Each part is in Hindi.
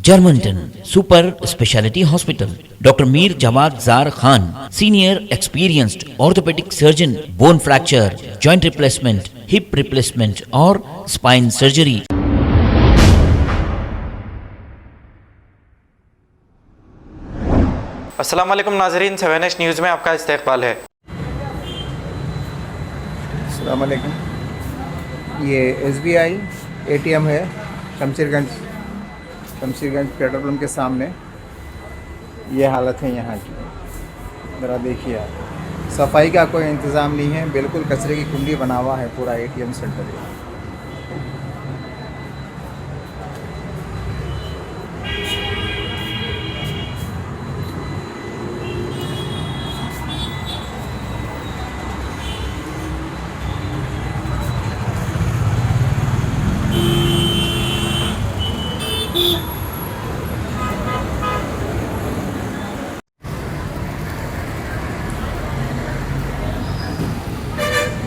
Germanton super speciality hospital, doctor Mir Jawad Jar Khan, senior experienced orthopaedic surgeon, bone fracture, joint replacement, hip replacement और स्पाइन सर्जरी। अस्सलाम वालेकुम नाज़रीन, 7H न्यूज़ में आपका इस्तकबाल है। अस्सलाम वालेकुम। ये SBI ATM है शमशीरगंज पेट्रोल पंप के सामने। ये हालत है यहाँ की, ज़रा देखिए आप। सफाई का कोई इंतज़ाम नहीं है, बिल्कुल कचरे की कुंडी बना हुआ है पूरा ATM सेंटर।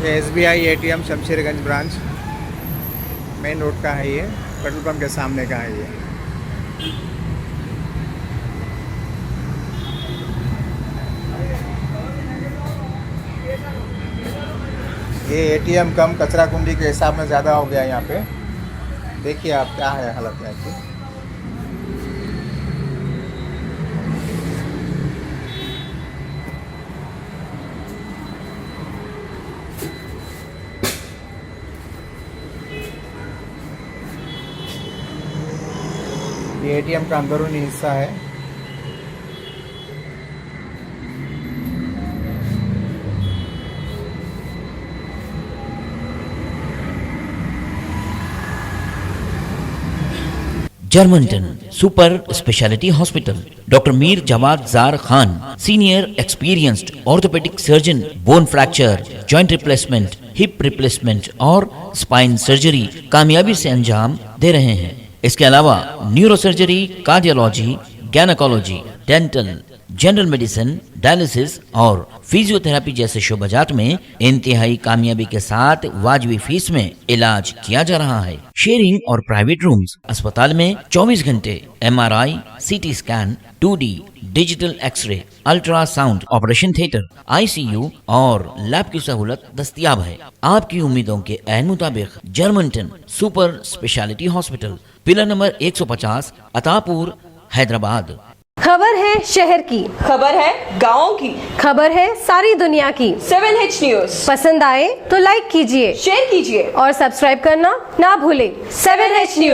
ये SBI ATM Shamshirganj branch main road का है। ये पेट्रोल पंप के सामने का है। ये ATM कम कचरा कुंडी के हिसाब में ज़्यादा हो गया यहाँ पे। देखिए आप क्या है हालत यहाँ की। ये ATM का अंदरूनी हिस्सा है। Germanton super speciality hospital, doctor Mir Jawad Jar Khan, senior experienced orthopaedic surgeon, bone fracture, joint replacement, hip replacement और स्पाइन सर्जरी कामयाबी से अंजाम दे रहे हैं। इसके अलावा neuro surgery, cardiology, gynaecology, dental, general medicine, dialysis और फिजियोथेरेपी जैसे शोबाजात में इंतहाई कामयाबी के साथ वाजबी फीस में इलाज किया जा रहा है। शेयरिंग और प्राइवेट रूम्स, अस्पताल में 24 घंटे MRI, CT scan, 2D digital x-ray, ultrasound, operation theatre, ICU और लैब की सहूलत दस्तयाब है। आपकी उम्मीदों के ऐन मुताबिक Germanton super speciality hospital, pillar number 150, Attapur, Hyderabad. खबर है शहर की, खबर है गाँव की, खबर है सारी दुनिया की। 7H न्यूज़ पसंद आए तो लाइक कीजिए, शेयर कीजिए और सब्सक्राइब करना ना भूलें। 7H news.